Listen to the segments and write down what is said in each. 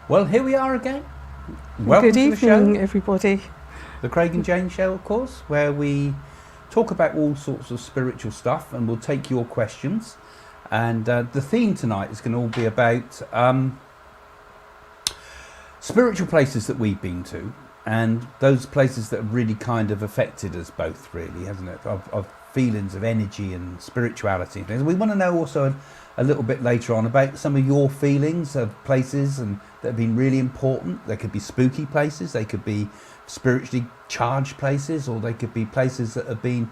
Well, here we are again. Welcome Good to the show. evening, everybody. The Craig and Jane Show, of course, where we talk about all sorts of spiritual stuff, and we'll take your questions. And the theme tonight is going to all be about spiritual places that we've been to, and those places that have really kind of affected us both, really, hasn't it? Of feelings of energy and spirituality and things. We want to know also a little bit later on about some of your feelings of places and that have been really important. They could be spooky places, they could be spiritually charged places, or they could be places that have been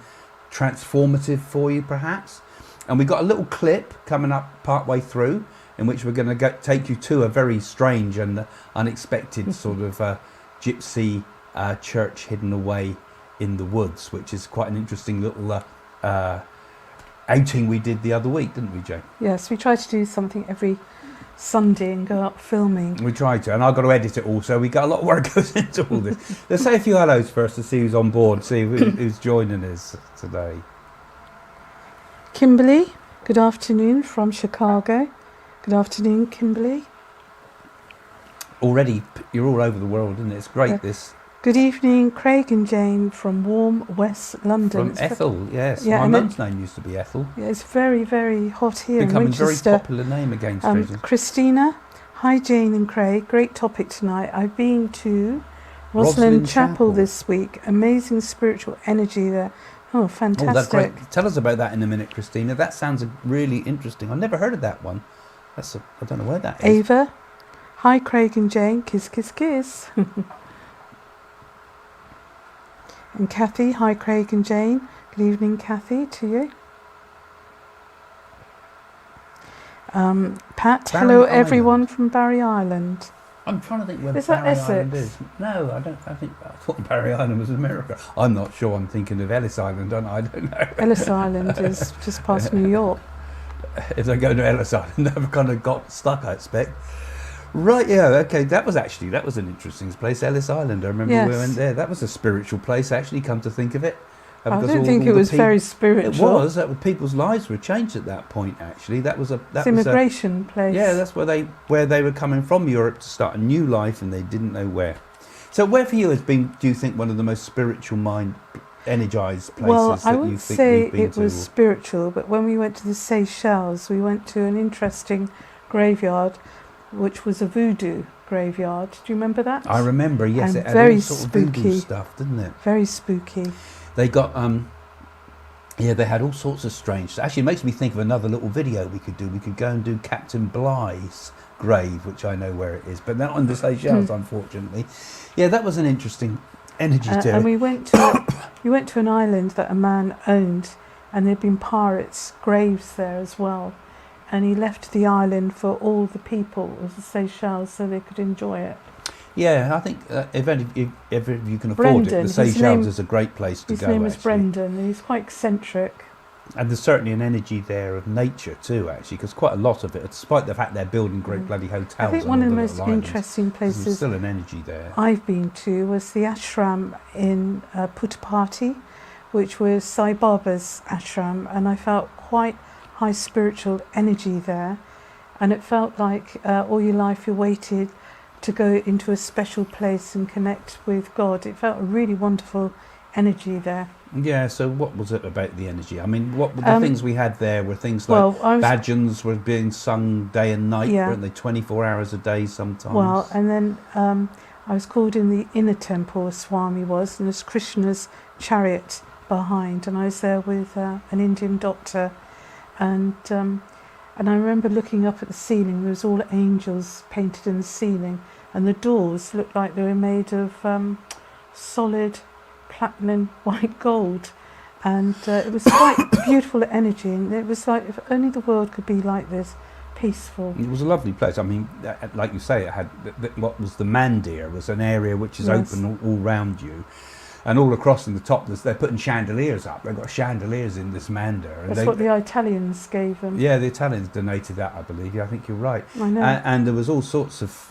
transformative for you, perhaps. And we've got a little clip coming up partway through in which we're going to take you to a very strange and unexpected sort of gypsy church hidden away in the woods, which is quite an interesting little outing we did the other week, didn't we, Jane? Yes, we try to do something every Sunday and go out filming. We try to, and I've got to edit it all, so we got a lot of work goes into all this. Let's say a few hellos first to see who's on board, see who's joining us today. Kimberly, good afternoon from Chicago. Good afternoon, Kimberly. Already, you're all over the world, isn't it? It's great, this. Good evening, Craig and Jane from warm West London. From Ethel, yes. Yeah, my mum's name used to be Ethel. Yeah, it's very, very hot here in Becoming Winchester. a very popular name again, strangely. Christina, hi Jane and Craig. Great topic tonight. I've been to Rosslyn Chapel this week. Amazing spiritual energy there. Oh, fantastic. Oh, that's great. Tell us about that in a minute, Christina. That sounds really interesting. I've never heard of that one. I don't know where that is. Ava, hi Craig and Jane. Kiss, kiss, kiss. And Kathy, hi Craig and Jane. Good evening, Kathy, to you. Pat, hello everyone from Barry Island. I'm trying to think where Is Barry that Essex? Island is. No, I don't. I thought Barry Island was America. I'm not sure. I'm thinking of Ellis Island, don't I? I don't know. Ellis Island is just past New York. If they go to Ellis Island, they've kind of got stuck, I expect. Right, yeah, okay. That was an interesting place, Ellis Island. I remember we went there. That was a spiritual place, actually, come to think of it. I don't think it was very spiritual. It was. People's lives were changed at that point, actually. It's an immigration place. Yeah, that's where they were coming from Europe to start a new life, and they didn't know where. So where for you has been, do you think, one of the most spiritual energized places well, that I you would think say you've been it was spiritual, but when we went to the Seychelles, we went to an interesting graveyard, which was a voodoo graveyard. Do you remember that? I remember, yes. And it had very all sort spooky of voodoo stuff, didn't it? Very spooky. They got, they had all sorts of strange. Actually, it makes me think of another little video we could do. We could go and do Captain Bligh's grave, which I know where it is, but not on the Seychelles, unfortunately. Yeah, that was an interesting energy to it. And we went to an island that a man owned, and there'd been pirates' graves there as well. And he left the island for all the people of the Seychelles so they could enjoy it. Yeah, I think if you can afford Brendan, it, the Seychelles is a great place to go. His name is Brendan, and he's quite eccentric. And there's certainly an energy there of nature too, actually, because quite a lot of it, despite the fact they're building great bloody hotels. I think one of the most interesting places there's still an energy there. I've been to was the ashram in Puttaparthi, which was Sai Baba's ashram, and I felt quite high spiritual energy there, and it felt like all your life you waited to go into a special place and connect with God. It felt a really wonderful energy there. Yeah, so what was it about the energy? I mean, what were the things we had there were things like bhajans were being sung day and night, weren't they? 24 hours a day sometimes. Well, and then I was called in the inner temple, Swami was, and there's Krishna's chariot behind, and I was there with an Indian doctor, and I remember looking up at the ceiling. There was all angels painted in the ceiling, and the doors looked like they were made of solid platinum white gold, and it was quite beautiful energy, and it was like if only the world could be like this, peaceful. It was a lovely place. I mean, like you say, it had what was the mandir was an area which is open all round you, and all across in the top they're putting chandeliers up. They've got chandeliers in this mandir. That's what the Italians gave them. Yeah, the Italians donated that, I believe. Yeah, I think you're right. I know. And there was all sorts of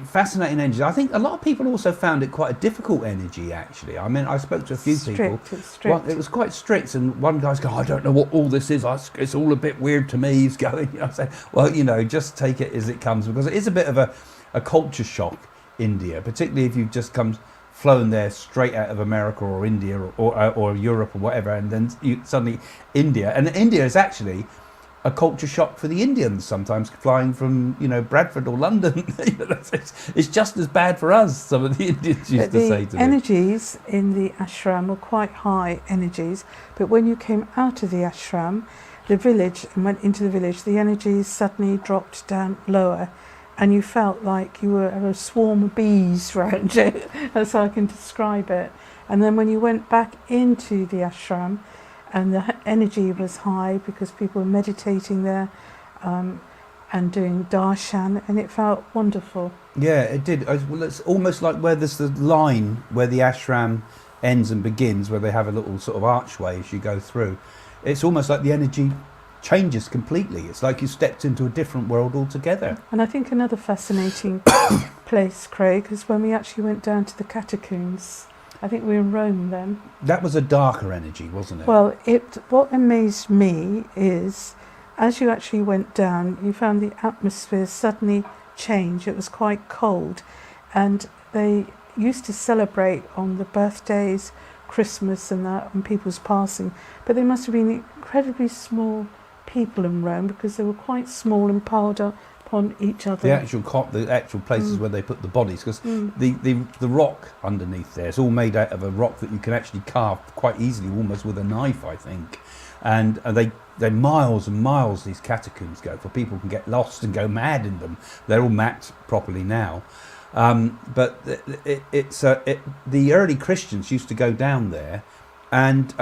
fascinating energy. I think a lot of people also found it quite a difficult energy, actually. I mean, I spoke to a few people. It's strict. It was quite strict, and one guy's going, I don't know what all this is. It's all a bit weird to me. He's going, I say, well, just take it as it comes, because it is a bit of a culture shock, India, particularly if you've just flown there straight out of America or India or Europe or whatever, and then suddenly India. And India is actually a culture shock for the Indians sometimes, flying from Bradford or London. It's just as bad for us, some of the Indians used to say to me. The energies in the ashram were quite high energies, but when you came out of the ashram, the village, and went into the village, the energies suddenly dropped down lower, and you felt like you were a swarm of bees around you. That's how I can describe it. And then when you went back into the ashram, and the energy was high because people were meditating there and doing darshan, and it felt wonderful. Yeah, it did. Well, it's almost like where there's the line where the ashram ends and begins, where they have a little sort of archway as you go through. It's almost like the energy changes completely. It's like you stepped into a different world altogether. And I think another fascinating place, Craig, is when we actually went down to the catacombs. I think we were in Rome then. That was a darker energy, wasn't it? Well, what amazed me is, as you actually went down, you found the atmosphere suddenly change. It was quite cold, and they used to celebrate on the birthdays, Christmas and that, and people's passing, but they must have been incredibly small people in Rome, because they were quite small and piled up upon each other. The actual places where they put the bodies, because the rock underneath there is all made out of a rock that you can actually carve quite easily, almost with a knife, I think. And they miles and miles, these catacombs go, for people can get lost and go mad in them. They're all mapped properly now. But the early Christians used to go down there and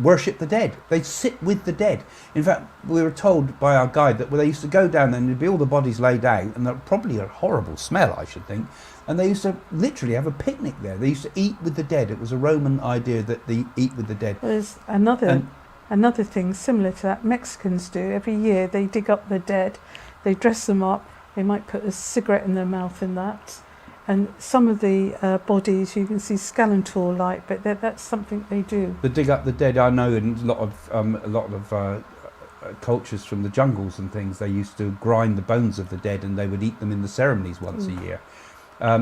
worship the dead. They'd sit with the dead. In fact, we were told by our guide that they used to go down there and there'd be all the bodies laid out, and they're probably a horrible smell, I should think. And they used to literally have a picnic there. They used to eat with the dead. It was a Roman idea that they eat with the dead. There's another thing similar to that Mexicans do. Every year they dig up the dead, they dress them up, they might put a cigarette in their mouth in that. And some of the bodies you can see skeletal like, but that's something they do. The dig up the dead, I know in a lot of cultures from the jungles and things, they used to grind the bones of the dead and they would eat them in the ceremonies once a year.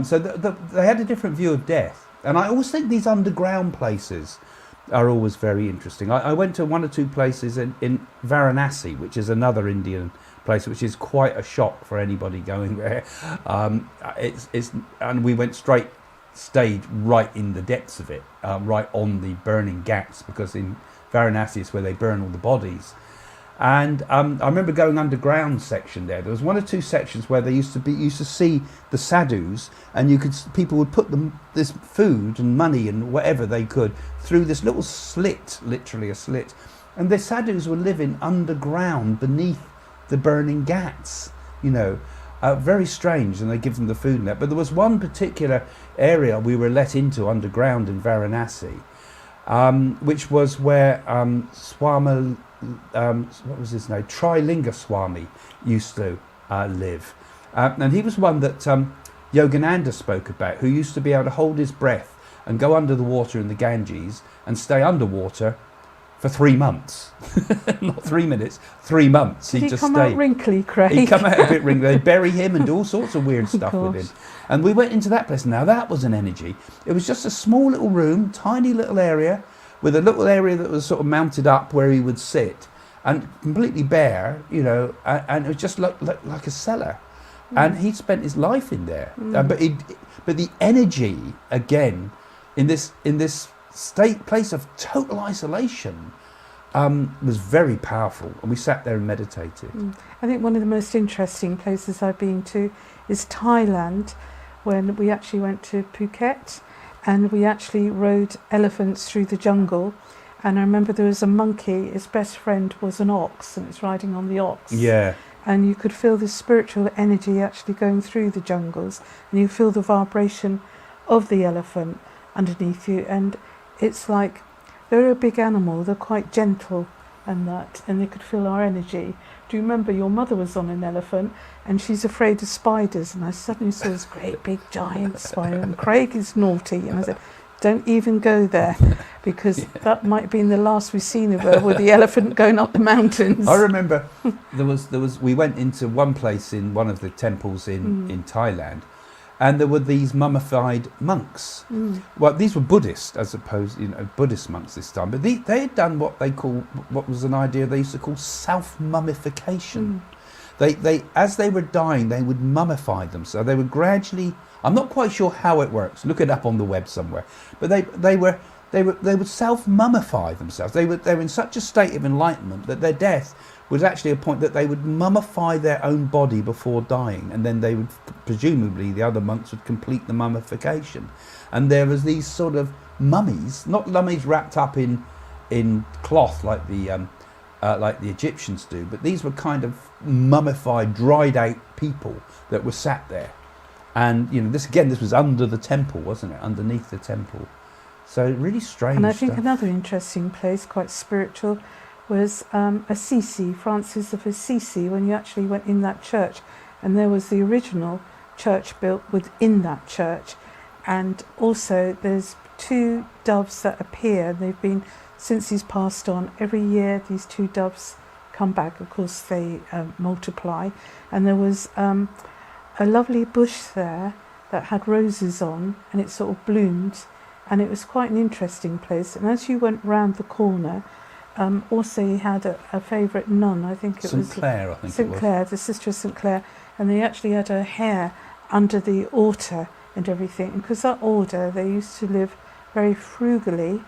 So they had a different view of death. And I always think these underground places are always very interesting. I went to one or two places in Varanasi, which is another Indian place, which is quite a shock for anybody going there. And we stayed right in the depths of it, right on the burning ghats, because in Varanasi is where they burn all the bodies. And I remember going underground section there. There was one or two sections where they used to see the sadhus, and people would put this food and money and whatever they could through this little slit, literally a slit. And the sadhus were living underground beneath the burning ghats, very strange, and they give them the food and that. But there was one particular area we were let into underground in Varanasi, which was where Swami, what was his name? Trilinga Swami used to live. And he was one that Yogananda spoke about, who used to be able to hold his breath and go under the water in the Ganges and stay underwater for 3 months. Not 3 minutes, 3 months. Did he come out wrinkly, Craig? He'd come out a bit wrinkly. They'd bury him and do all sorts of weird stuff with him. And we went into that place. Now that was an energy. It was just a small little room, tiny little area, with a little area that was sort of mounted up where he would sit, and completely bare, and it was just like a cellar. And he'd spent his life in there. But the energy, again, in this place of total isolation, was very powerful, and we sat there and meditated. I think one of the most interesting places I've been to is Thailand, when we actually went to Phuket, and we actually rode elephants through the jungle. And I remember there was a monkey, his best friend was an ox, and it's riding on the ox. Yeah. And you could feel the spiritual energy actually going through the jungles, and you feel the vibration of the elephant underneath you. And it's like, they're a big animal, they're quite gentle and that, and they could feel our energy. Do you remember your mother was on an elephant and she's afraid of spiders, and I suddenly saw this great big giant spider, and Craig is naughty, and I said, don't even go there, because that might have been the last we've seen of her, with the elephant going up the mountains. I remember there was we went into one place in one of the temples in Thailand, and there were these mummified monks. Well, these were Buddhist, as opposed, Buddhist monks this time, but they had done what was an idea they used to call self-mummification. They as they were dying, they would mummify them, so they would gradually. I'm not quite sure how it works. Look it up on the web somewhere. But they would self-mummify themselves. They were in such a state of enlightenment that their death was actually a point that they would mummify their own body before dying, and then they would, presumably the other monks would complete the mummification. And there was these sort of mummies, not mummies wrapped up in cloth like the Egyptians do, but these were kind of mummified, dried out people that were sat there. And this was under the temple, wasn't it? Underneath the temple. So really strange. And I think stuff. another interesting place, quite spiritual, was Assisi, Francis of Assisi, when you actually went in that church. And there was the original church built within that church. And also there's 2 doves that appear. They've been, since he's passed on, every year these 2 doves come back. Of course, they multiply. And there was a lovely bush there that had roses on, and it sort of bloomed, and it was quite an interesting place. And as you went round the corner, also he had a favourite nun, I think it was St Clair, St Clair, the sister of St Clair, and they actually had her hair under the altar and everything. And because that order, they used to live very frugally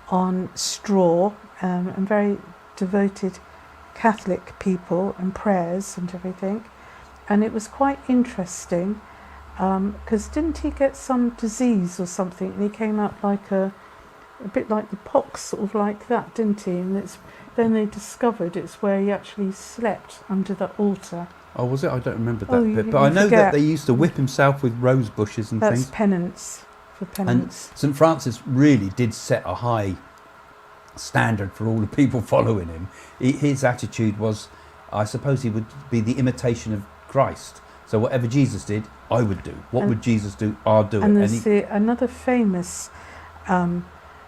on straw, and very devoted Catholic people, and prayers and everything. And it was quite interesting, because didn't he get some disease or something, and he came out like a bit like the pox, sort of like that, didn't he? And then they discovered it's where he actually slept, under the altar. Oh, was it? I don't remember that bit. But I know that they used to whip himself with rose bushes and things. That's penance, for penance. And St Francis really did set a high standard for all the people following him. His attitude was, I suppose he would be the imitation of Christ. So whatever Jesus did, I would do. What would Jesus do? I'll do and it. And there's another famous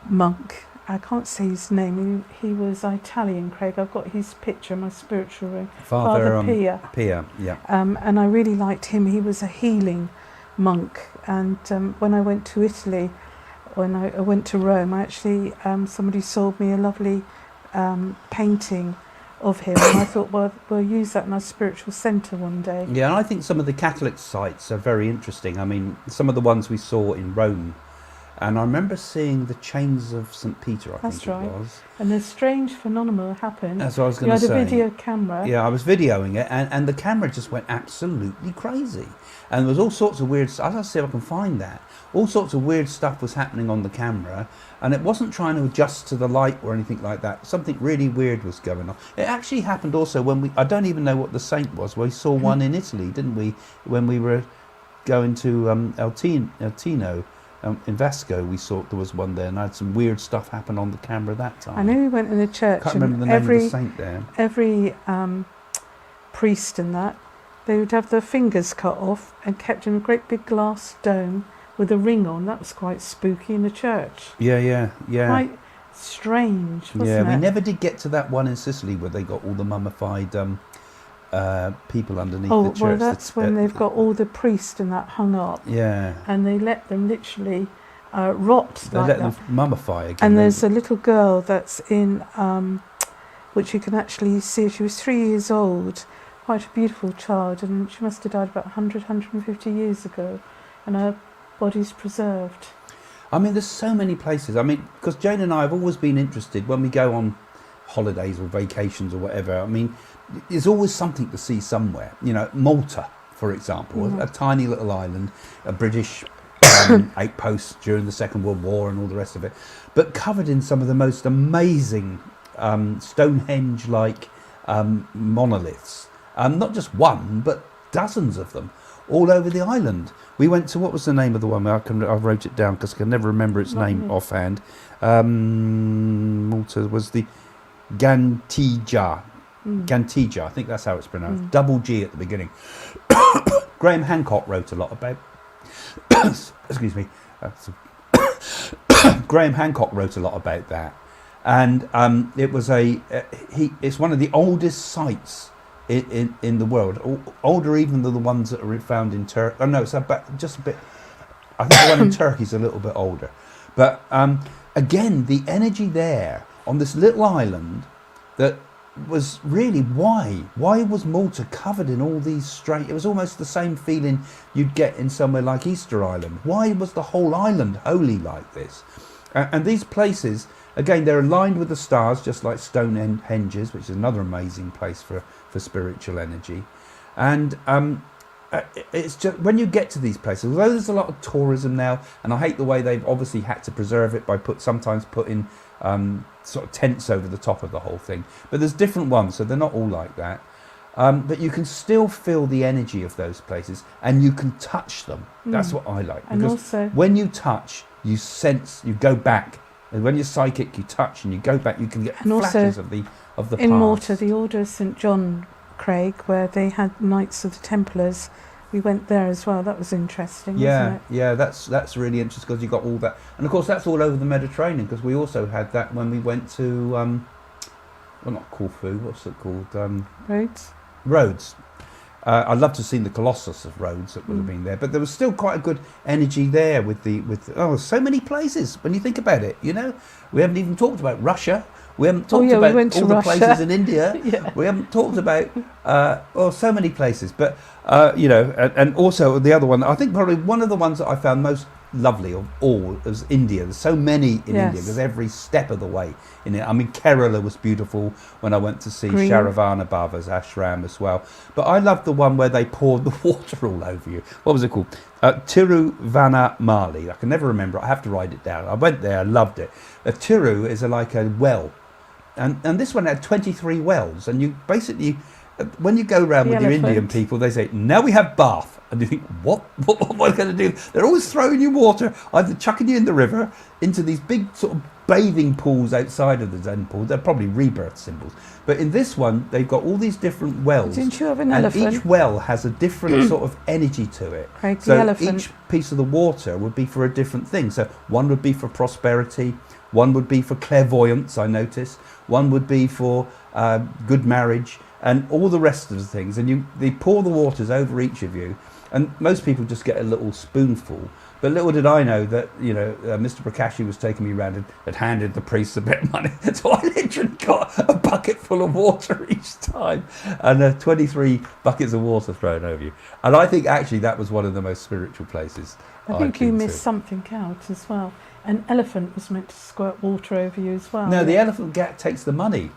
monk, I can't say his name, he was Italian, Craig. I've got his picture in my spiritual room. Father Pia. Pia, yeah. And I really liked him. He was a healing monk. And when I went to Italy, when I went to Rome, I actually, somebody sold me a lovely painting of him, and I thought, well, we'll use that in our spiritual centre one day. Yeah, and I think some of the Catholic sites are very interesting. I mean, some of the ones we saw in Rome, and I remember seeing the chains of St Peter, I think it was. And a strange phenomenon happened. That's what I was going to say. You had a video camera. Yeah, I was videoing it, and the camera just went absolutely crazy. And there was all sorts of weird stuff. I'll see if I can find that. All sorts of weird stuff was happening on the camera, and it wasn't trying to adjust to the light or anything like that. Something really weird was going on. It actually happened also when I don't even know what the saint was. We saw one in Italy, didn't we? When we were going to El Tino in Vasco, we saw there was one there, and I had some weird stuff happen on the camera that time. I know we went in a church. Can't remember the name of the saint there. Every priest and that, they would have their fingers cut off and kept in a great big glass dome with a ring on. That was quite spooky in the church. Yeah. Quite strange, wasn't it? Yeah, we never did get to that one in Sicily where they got all the mummified people underneath the church. Oh, well, that's when they've got all the priests and that hung up. Yeah. And they let them literally rot they like let that. them mummify again. And there's a little girl that's in, which you can actually see, she was 3 years old, quite a beautiful child, and she must have died about 150 years ago, and her body's preserved. I mean, there's so many places. I mean, because Jane and I have always been interested when we go on holidays or vacations or whatever. I mean, there's always something to see somewhere. Malta, for example, a tiny little island, a British outpost during the Second World War and all the rest of it, but covered in some of the most amazing Stonehenge-like monoliths. Not just one, but dozens of them, all over the island. We went to, what was the name of the one? I wrote it down because I can never remember its name offhand. Malta was the Gantija. Gantija, I think that's how it's pronounced. Double G at the beginning. Graham Hancock wrote a lot about. Excuse me. Graham Hancock wrote a lot about that, and it was it's one of the oldest sites in the world, older even than the ones that are found in Turkey. Oh no, it's just a bit. I think the one in Turkey is a little bit older, but again, the energy there on this little island that was really why was Malta covered in all these strange. It was almost the same feeling you'd get in somewhere like Easter Island. Why was the whole island holy like this? And these places, again, they're aligned with the stars, just like Stonehenge's, which is another amazing place for spiritual energy. And it's just when you get to these places, although there's a lot of tourism now, and I hate the way they've obviously had to preserve it by sometimes putting sort of tents over the top of the whole thing, but there's different ones, so they're not all like that. But you can still feel the energy of those places, and you can touch them. That's what I like, because also, when you touch, you sense, you go back, and when you're psychic, you touch and you go back. You can get flashes of the past. In Malta, the Order of St John, Craig, where they had Knights of the Templars. We went there as well. That was interesting, wasn't it? Yeah, that's really interesting, because you got all that, and of course that's all over the Mediterranean, because we also had that when we went to well, not Corfu, what's it called? Rhodes. I'd love to have seen the Colossus of Rhodes that would have been there, but there was still quite a good energy there with so many places when you think about it. You know, we haven't even talked about Russia. We haven't talked about all the places in India. Yeah. We haven't talked about so many places. But and also the other one, I think probably one of the ones that I found most lovely of all was India. There's so many in India, because every step of the way in it. I mean, Kerala was beautiful when I went to see Sharavana Baba's ashram as well. But I loved the one where they poured the water all over you. What was it called? Tiruvannamalai. I can never remember. I have to write it down. I went there. I loved it. Tiru is like a well. And this one had 23 wells. And you basically, when you go around with your Indian people, they say, now we have bath. And you think, what am I going to do? They're always throwing you water, either chucking you in the river, into these big sort of bathing pools outside of the Zen pool. They're probably rebirth symbols. But in this one, they've got all these different wells. Didn't you have an elephant? And each well has a different sort of energy to it. Craig, so the elephant. Each piece of the water would be for a different thing. So one would be for prosperity. One would be for clairvoyance, I noticed. One would be for good marriage, and all the rest of the things. And they pour the waters over each of you. And most people just get a little spoonful. But little did I know that, Mr. Prakashi was taking me around and had handed the priests a bit of money. So I literally got a bucket full of water each time, and 23 buckets of water thrown over you. And I think actually that was one of the most spiritual places I think you missed something out as well. An elephant was meant to squirt water over you as well. No, the elephant takes the money.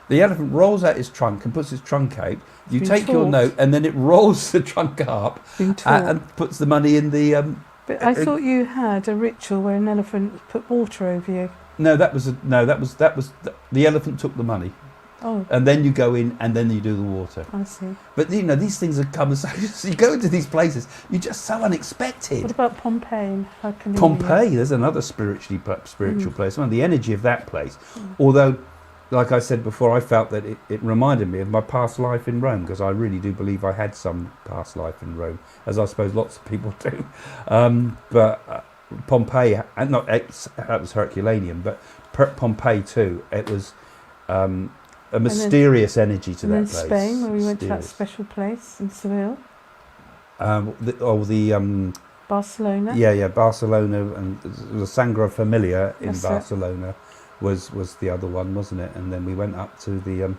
The elephant rolls out his trunk and puts his trunk out. You take your note, and then it rolls the trunk up and puts the money in the. But I thought you had a ritual where an elephant put water over you. No, that was the elephant took the money. Oh. And then you go in, and then you do the water. I see. But these things have come so you go into these places, you're just so unexpected. What about Pompeii? Pompeii, there's another spiritual place. Well, the energy of that place, although, like I said before, I felt that it reminded me of my past life in Rome, because I really do believe I had some past life in Rome, as I suppose lots of people do. But Pompeii, and that was Herculaneum, but Pompeii too. It was a mysterious energy to that place. And in Spain, where we went to that special place in Seville. Barcelona. Yeah, Barcelona, and the Sangre Familia in Barcelona. Was the other one, wasn't it? And then we went up to the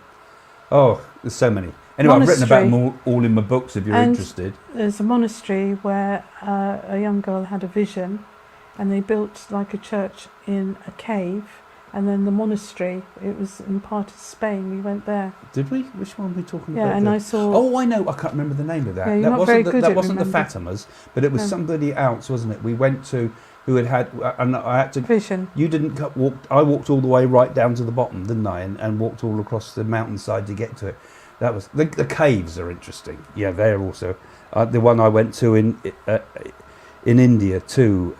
there's so many. Anyway, I've written about them all in my books if you're interested. There's a monastery where a young girl had a vision, and they built like a church in a cave, and then the monastery, it was in part of Spain. We went there. Did we? Which one were we talking about? Yeah, and I saw. Oh, I know. I can't remember the name of that. Yeah, that wasn't the Fatimas, but it was somebody else, wasn't it? We went to. Who had and I had to. Vision. You didn't walk. I walked all the way right down to the bottom, didn't I? And walked all across the mountainside to get to it. That was the caves are interesting. Yeah, they're also the one I went to in India too.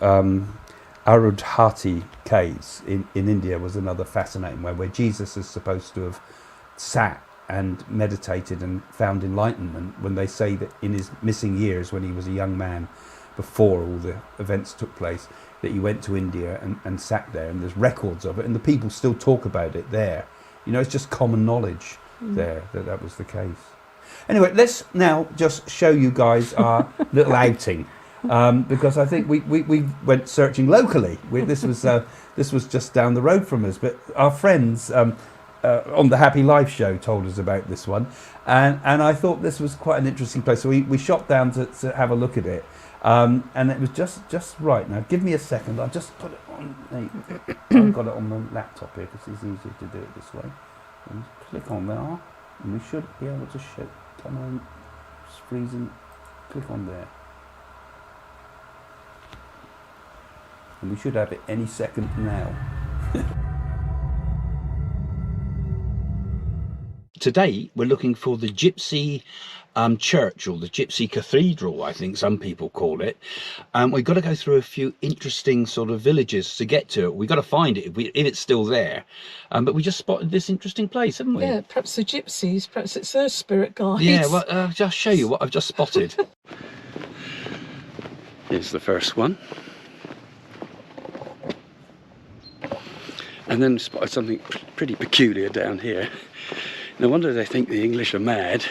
Arudhati caves in India was another fascinating one, where Jesus is supposed to have sat and meditated and found enlightenment, when they say that in his missing years, when he was a young man, before all the events took place, that he went to India and sat there, and there's records of it, and the people still talk about it there. You know, it's just common knowledge there that was the case. Anyway, let's now just show you guys our little outing, because I think we went searching locally. This was just down the road from us, but our friends on the Happy Life show told us about this one, and I thought this was quite an interesting place. So we shot down to have a look at it, and it was just right. Now give me a second. I'll just put it on. I've got it on the laptop here because it's easier to do it this way. And click on there, and we should be able to show. Come on, it's freezing. Click on there, and we should have it any second now. Today we're looking for the Gypsy Church, or the Gypsy Cathedral, I think some people call it. We've got to go through a few interesting sort of villages to get to it. We've got to find it if it's still there. But we just spotted this interesting place, haven't we? Yeah, perhaps the gypsies, perhaps it's their spirit guides. Yeah, well, I'll just show you what I've just spotted. Here's the first one. And then spotted something pretty peculiar down here. No wonder they think the English are mad.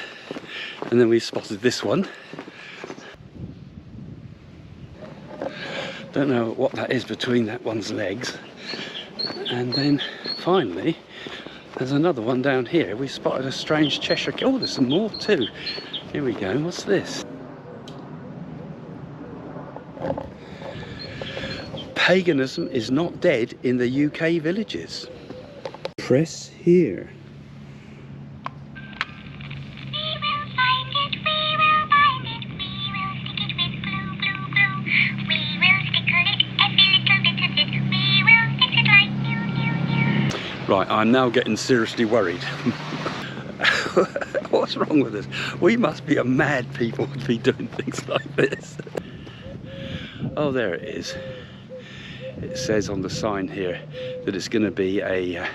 And then we spotted this one. Don't know what that is between that one's legs. And then finally, there's another one down here. We spotted a strange Cheshire. Oh, there's some more too. Here we go. What's this? Paganism is not dead in the UK villages. Press here. Right, I'm now getting seriously worried. What's wrong with us? We must be a mad people to be doing things like this. Oh, there it is. It says on the sign here that it's going to be a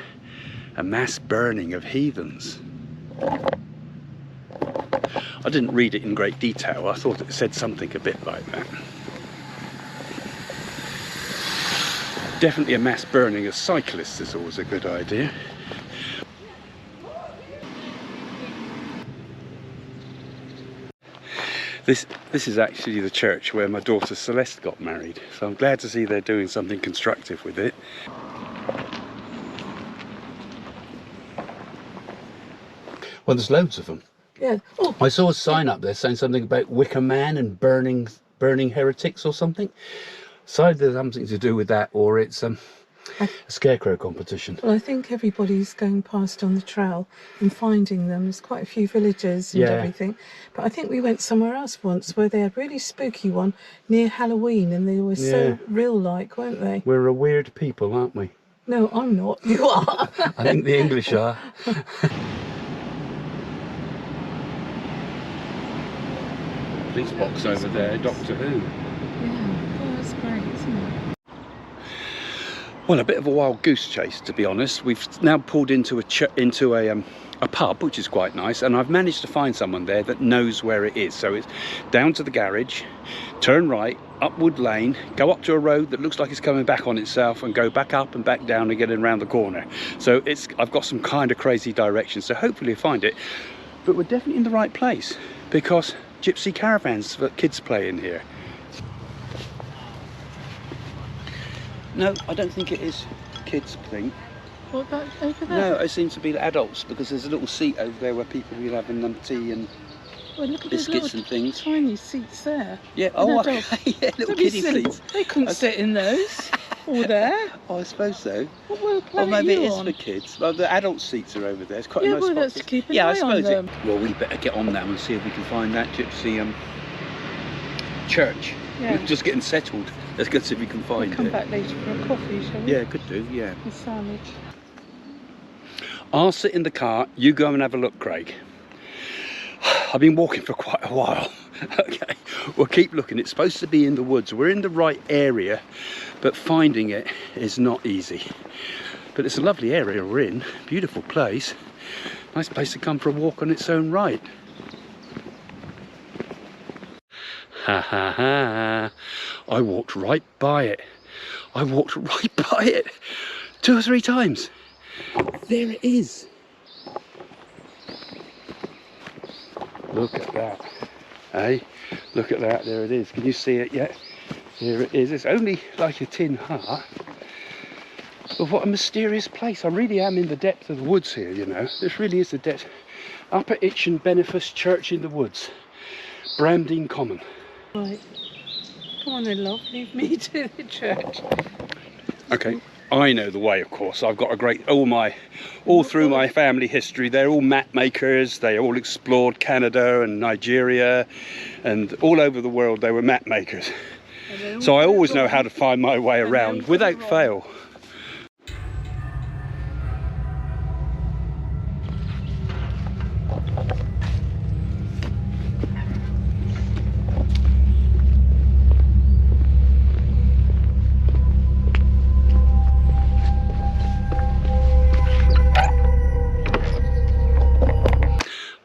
mass burning of heathens. I didn't read it in great detail. I thought it said something a bit like that. Definitely a mass burning of cyclists is always a good idea. This is actually the church where my daughter Celeste got married, so I'm glad to see they're doing something constructive with it. Well, there's loads of them. Yeah. Oh, I saw a sign up there saying something about Wicker Man and burning heretics or something. So either something to do with that, or it's a scarecrow competition. well, I think everybody's going past on the trail and finding them. There's quite a few villages and everything. But I think we went somewhere else once where they had a really spooky one near Halloween, and they were so real-like, weren't they? We're a weird people, aren't we? No, I'm not. You are. I think the English are. Police box over there, Doctor Who. Yeah, oh, that's great, isn't it? Well, a bit of a wild goose chase, to be honest. We've now pulled into a pub, which is quite nice, and I've managed to find someone there that knows where it is. So it's down to the garage, turn right, up Wood Lane, go up to a road that looks like it's coming back on itself, and go back up and back down and get in around the corner. So I've got some kind of crazy directions, so hopefully you'll find it. But we're definitely in the right place, because gypsy caravans that kids play in here. No, I don't think it is kids thing. What about over there? No, it seems to be adults, because there's a little seat over there where people will be having tea and well, look at biscuits and things. Tiny seats there. Yeah, oh, okay. Yeah, little kiddie seats. They couldn't sit in those. Or there. Oh, I suppose so. What Or maybe it is for kids. Well, the adult seats are over there. It's quite a nice spot. Yeah, well, let's keep an eye on them. Well, we better get on now and see if we can find that gypsy church. Yeah. We're just getting settled. Let's go see if we can find it. We'll come back later for a coffee, shall we? Yeah, could do, yeah. A sandwich. I'll sit in the car, you go and have a look, Craig. I've been walking for quite a while, Okay, we'll keep looking. It's supposed to be in the woods. We're in the right area, but finding it is not easy. But it's a lovely area we're in. Beautiful place. Nice place to come for a walk on its own right. Ha ha ha. I walked right by it. I walked right by it 2 or 3 times. There it is. Look at that. Hey, look at that. There it is. Can you see it yet? There it is. It's only like a tin hut. But what a mysterious place. I really am in the depth of the woods here, you know. This really is the depth. Upper Itchen Benefice Church in the woods. Bramdean Common. Right. Come on then, love. Leave me to the church. Okay. I know the way, of course. I've got a great, all through my family history, they're all map makers. They all explored Canada and Nigeria and all over the world. They were map makers. So I always know how to find my way around without fail.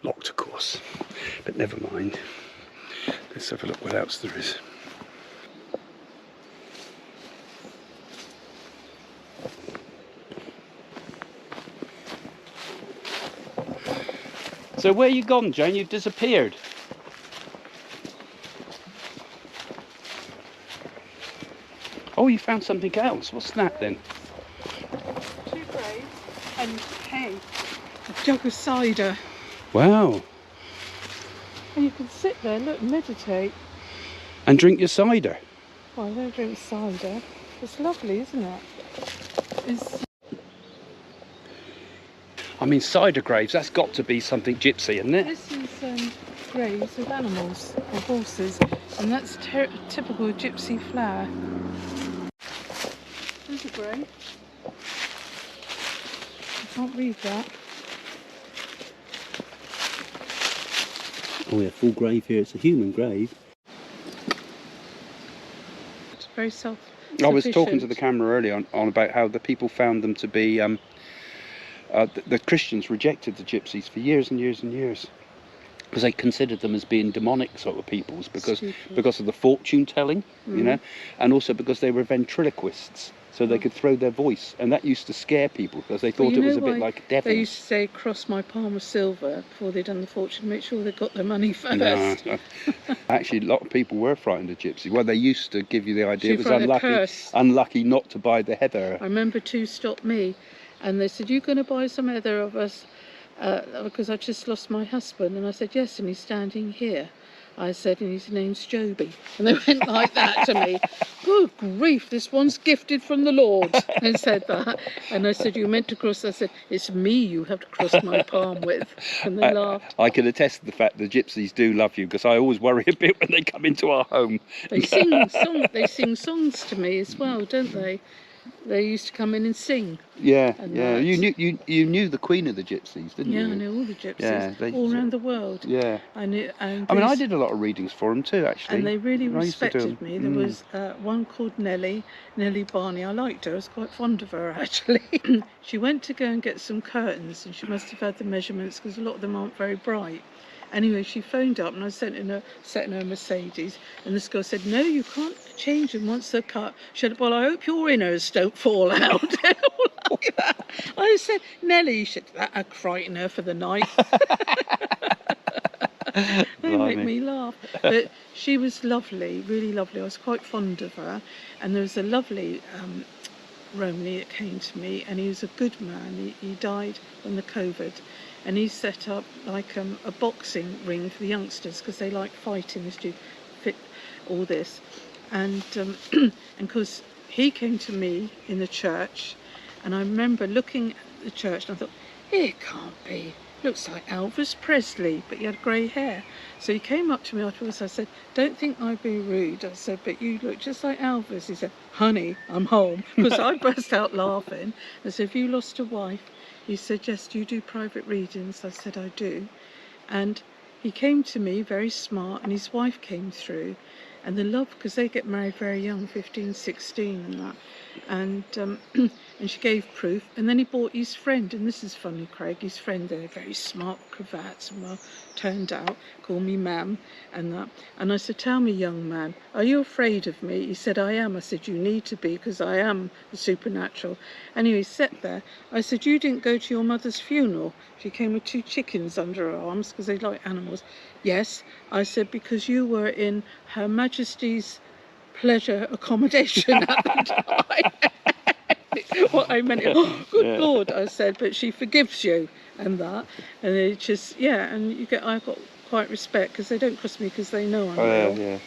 Locked, of course, but never mind. Let's have a look what else there is. So where you gone, Jane? You've disappeared. Oh, you found something else. What's that then? 2 graves and, hey, a jug of cider. Wow. And you can sit there, look, and meditate. And drink your cider. Well, I don't drink cider. It's lovely, isn't it? It's... I mean, cider graves, that's got to be something gypsy, isn't it? This is graves of animals, of horses, and that's typical gypsy flower. There's a grave. I can't read that. Oh, yeah, full grave here. It's a human grave. It's very self-sufficient. I was talking to the camera earlier on about how the people found them to be, the Christians rejected the gypsies for years and years and years. Because they considered them as being demonic sort of peoples because of the fortune telling, you know, and also because they were ventriloquists. So they could throw their voice, and that used to scare people because they thought it was a bit like devils. They used to say, cross my palm with silver before they'd done the fortune, make sure they got their money first. No. Actually, a lot of people were frightened of gypsies. Well, they used to give you the idea it was unlucky not to buy the heather. I remember 2 stopped me, and they said, you going to buy some heather of us? Because I just lost my husband. And I said, yes, and he's standing here. I said, and his name's Joby. And they went like that to me. Good grief, this one's gifted from the Lord. And said that. And I said, you meant to cross. I said, it's me you have to cross my palm with. And they laughed. I can attest to the fact the gypsies do love you, because I always worry a bit when they come into our home. They sing songs to me as well, don't they? They used to come in and sing. Yeah, yeah. You knew the Queen of the Gypsies, didn't you? Yeah, I know all the gypsies, all around the world. Yeah. I knew. And I mean, I did a lot of readings for them too, actually. And they really respected me. There was one called Nellie Barney. I liked her. I was quite fond of her, actually. She went to go and get some curtains, and she must have had the measurements because a lot of them aren't very bright. Anyway, she phoned up and I sat in her Mercedes, and this girl said, no, you can't change them once they're cut. She said, well, I hope your inners don't fall out. Like that. I said, Nellie, she said, that'd frighten her for the night. They make me laugh. But she was lovely, really lovely. I was quite fond of her. And there was a lovely Romany that came to me, and he was a good man. He died from the COVID. And he set up like a boxing ring for the youngsters because they like fighting, this to fit all this. And because he came to me in the church, and I remember looking at the church and I thought, it can't be. Looks like Elvis Presley, but he had grey hair. So he came up to me afterwards. I said, don't think I'd be rude. I said, but you look just like Elvis. He said, honey, I'm home. Because I burst out laughing. I said, have you lost a wife? He said, yes, do you do private readings? I said, I do. And he came to me very smart, and his wife came through, and the love, because they get married very young, 15, 16 and that, and and she gave proof, and then he bought his friend, and this is funny, Craig, his friend, they're very smart cravats and well turned out, call me ma'am and that, and I said, tell me, young man, are you afraid of me? He said, I am. I said, you need to be, because I am the supernatural. Anyway, he sat there. I said, you didn't go to your mother's funeral? She came with 2 chickens under her arms because they like animals. Yes. I said, because you were in Her Majesty's pleasure accommodation at the time. What I meant, oh, good Lord, I said, but she forgives you and that, and it just, yeah, and you get, I've got quite respect, because they don't cross me because they know I'm real. Yeah.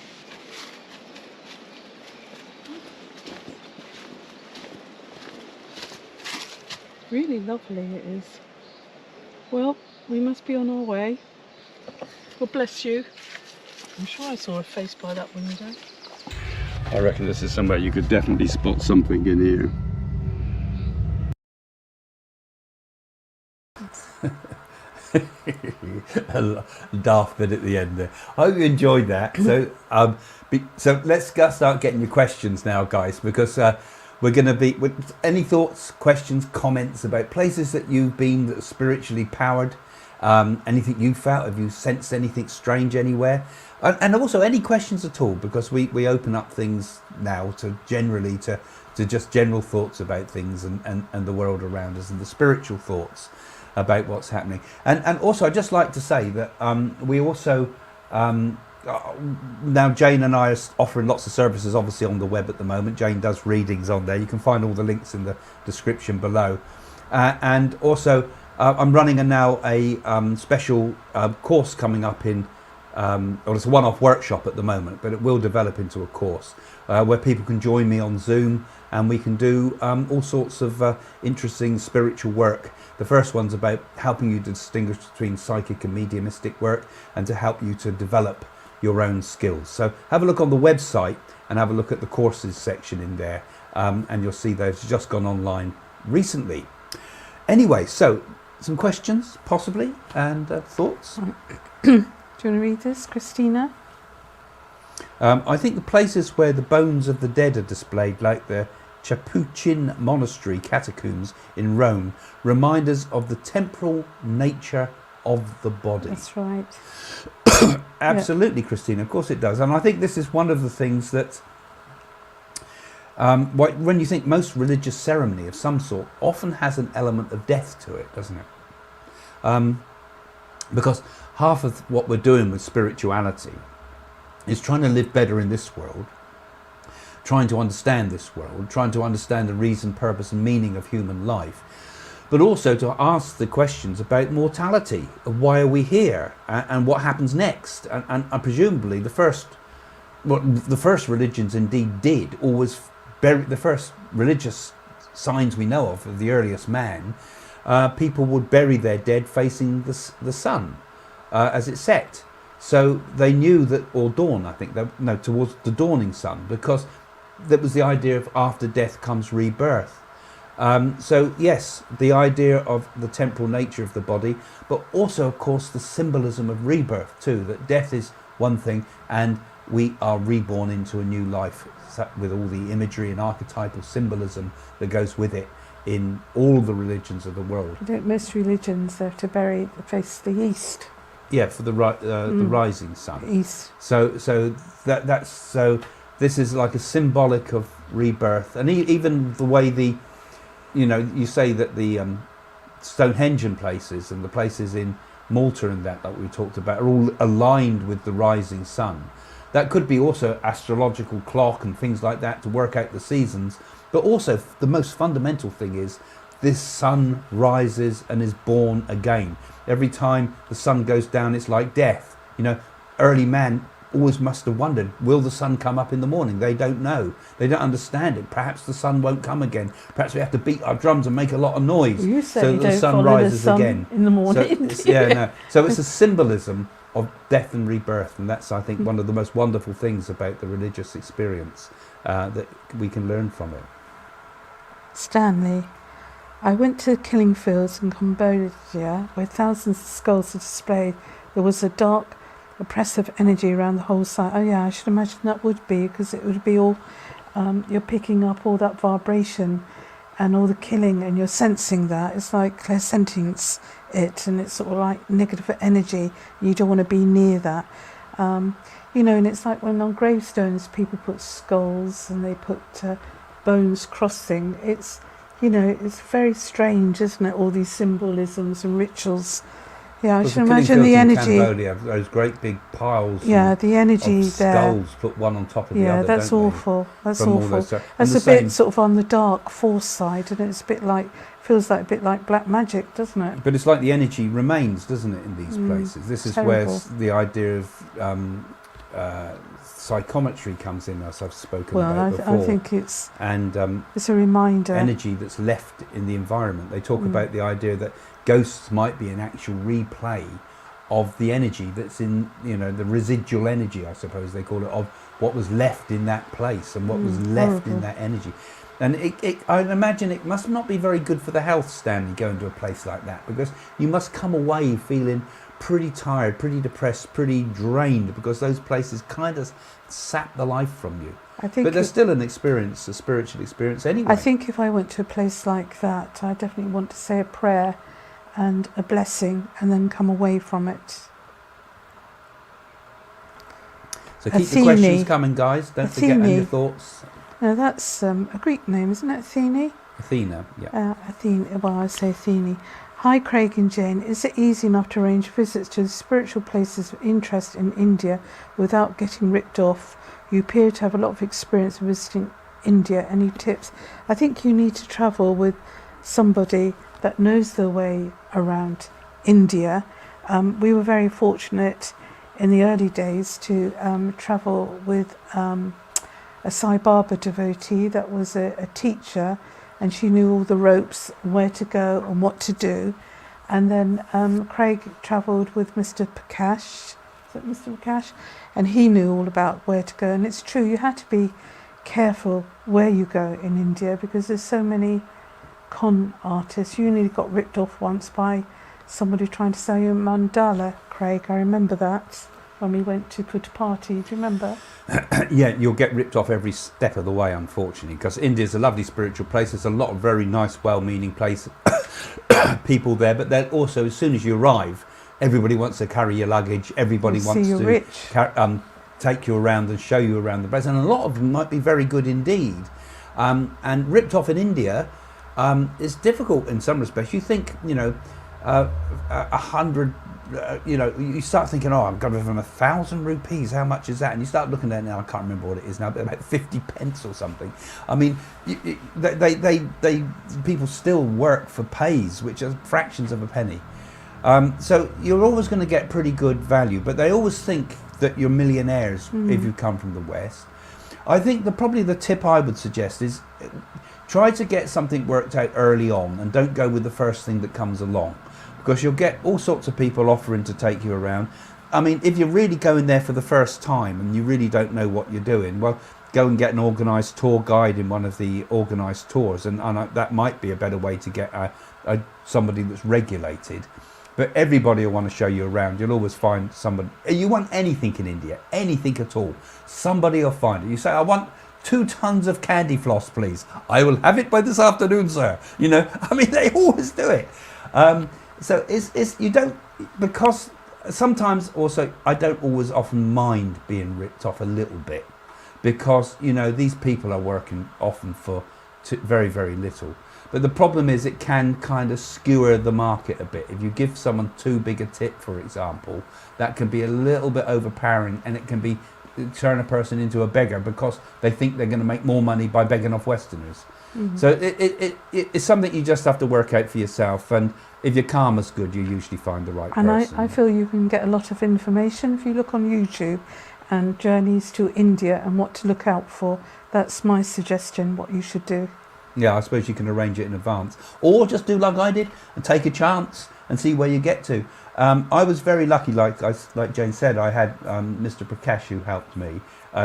Really lovely it is. Well, we must be on our way. God bless you. I'm sure I saw a face by that window. I reckon this is somewhere you could definitely spot something in here. A daft bit at the end there. I hope you enjoyed that. So let's start getting your questions now, guys, because we're going to be with any thoughts, questions, comments about places that you've been that are spiritually powered, anything you felt, have you sensed anything strange anywhere, and also any questions at all, because we open up things now to just general thoughts about things and the world around us, and the spiritual thoughts about what's happening. And also, I'd just like to say that we also, now Jane and I are offering lots of services obviously on the web at the moment. Jane does readings on there. You can find all the links in the description below. And also, I'm running a special course coming up in, well, it's a one-off workshop at the moment, but it will develop into a course where people can join me on Zoom, and we can do all sorts of interesting spiritual work. The first one's about helping you to distinguish between psychic and mediumistic work, and to help you to develop your own skills. So have a look on the website and have a look at the courses section in there, and you'll see they've just gone online recently. Anyway, so some questions possibly, and thoughts. Do you want to read this, Christina? I think the places where the bones of the dead are displayed, like the Capuchin Monastery catacombs in Rome, remind us of the temporal nature of the body. That's right. Absolutely, yeah. Christina, of course it does. And I think this is one of the things that, when you think most religious ceremony of some sort often has an element of death to it, doesn't it? Because half of what we're doing with spirituality is trying to live better in this world, trying to understand this world, trying to understand the reason, purpose and meaning of human life, but also to ask the questions about mortality. Why are we here, and what happens next? And presumably the first religions indeed did always bury, the first religious signs we know of the earliest man, people would bury their dead facing the sun as it set. So they knew that, or dawn, I think, towards the dawning sun, because that was the idea of after death comes rebirth. So yes, the idea of the temporal nature of the body, but also of course the symbolism of rebirth too, that death is one thing and we are reborn into a new life, with all the imagery and archetypal symbolism that goes with it in all the religions of the world. Most religions are to bury face the east. Yeah, for the rising sun. East. So this is like a symbolic of rebirth, and even the way you say that the Stonehenge places and the places in Malta and that we talked about are all aligned with the rising sun. That could be also astrological clock and things like that to work out the seasons, but also the most fundamental thing is this sun rises and is born again. Every time the sun goes down, it's like death. Early man always must have wondered, will the sun come up in the morning? They don't know. They don't understand it. Perhaps the sun won't come again. Perhaps we have to beat our drums and make a lot of noise well, you so that the sun rises again in the morning. So it's a symbolism of death and rebirth, and that's, I think, one of the most wonderful things about the religious experience that we can learn from it. Stanley, I went to killing fields in Cambodia where thousands of skulls are displayed there was a dark, oppressive energy around the whole site. Oh yeah, I should imagine that would be, because it would be all, you're picking up all that vibration and all the killing, and you're sensing that. It's like clairsentience it, and it's sort of like negative energy. You don't want to be near that. You know, and it's like when on gravestones people put skulls and they put bones crossing. It's, you know, it's very strange, isn't it? All these symbolisms and rituals. Yeah, I should imagine the energy. Cambodia, those great big piles. Yeah, the energy of there. Skulls put one on top of the other. Yeah, that's don't awful. That's From all awful. those- That's and a the same- bit sort of on the dark force side, and it's a bit like, feels like a bit like black magic, doesn't it? But it's like the energy remains, doesn't it, in these places? This is where terrible. the idea of psychometry comes in, as I've spoken Well, about before. I think it's and a reminder. energy that's left in the environment. They talk about the idea that ghosts might be an actual replay of the energy that's in, you know, the residual energy, I suppose they call it, of what was left in that place and what was left in that energy. And I imagine it must not be very good for the health, Stanley, going to a place like that, because you must come away feeling pretty tired, pretty depressed, pretty drained, because those places kind of sap the life from you. I think But there's still an experience, a spiritual experience anyway. I think if I went to a place like that, I definitely want to say a prayer and a blessing and then come away from it. So keep the Athene. questions coming, guys. Don't forget on your Athene. thoughts. No, that's a Greek name, isn't it? Athene? Athena, yeah. Athene, well, I say Athene. Hi, Craig and Jane. Is it easy enough to arrange visits to the spiritual places of interest in India without getting ripped off? You appear to have a lot of experience visiting India. Any tips? I think you need to travel with somebody that knows the way around India. We were very fortunate in the early days to travel with a Sai Baba devotee that was a teacher, and she knew all the ropes, where to go and what to do. And then Craig travelled with Mr. Prakash, is it Mr. Prakash? And he knew all about where to go. And it's true, you had to be careful where you go in India, because there's so many con artists. You nearly got ripped off once by somebody trying to sell you a mandala, Craig. I remember that when we went to put a party. Do you remember? Yeah, you'll get ripped off every step of the way, unfortunately, because India's a lovely spiritual place. There's a lot of very nice, well-meaning people there, but then also, as soon as you arrive, everybody wants to carry your luggage. Everybody They see wants you're to rich. take you around and show you around the place, and a lot of them might be very good indeed. And ripped off in India is difficult in some respects. You think, you know, 100. You know, you start thinking, oh, I've got to give them 1,000 rupees. How much is that? And you start looking at it now. I can't remember what it is now, but about 50 pence or something. I mean, people still work for pays, which are fractions of a penny. So you're always going to get pretty good value, but they always think that you're millionaires if you come from the West. I think probably the tip I would suggest is try to get something worked out early on, and don't go with the first thing that comes along, because you'll get all sorts of people offering to take you around. I mean, if you're really going there for the first time and you really don't know what you're doing, well, go and get an organised tour guide in one of the organised tours, and that might be a better way to get somebody that's regulated. But everybody will want to show you around. You'll always find somebody. You want anything in India, anything at all, somebody will find it. You say, I want 2 tons of candy floss, please. I will have it by this afternoon, sir. You know, I mean, they always do it. So it's you don't, because sometimes also I don't always often mind being ripped off a little bit, because, you know, these people are working often for very, very little. But the problem is it can kind of skewer the market a bit. If you give someone too big a tip, for example, that can be a little bit overpowering, and it can turn a person into a beggar because they think they're going to make more money by begging off Westerners. So it's something you just have to work out for yourself, and if your karma's good, you usually find the right person. And I feel you can get a lot of information if you look on YouTube and journeys to India and what to look out for. That's my suggestion, what you should do. Yeah, I suppose you can arrange it in advance, or just do like I did and take a chance and see where you get to. I was very lucky, like Jane said. I had Mr. Prakash who helped me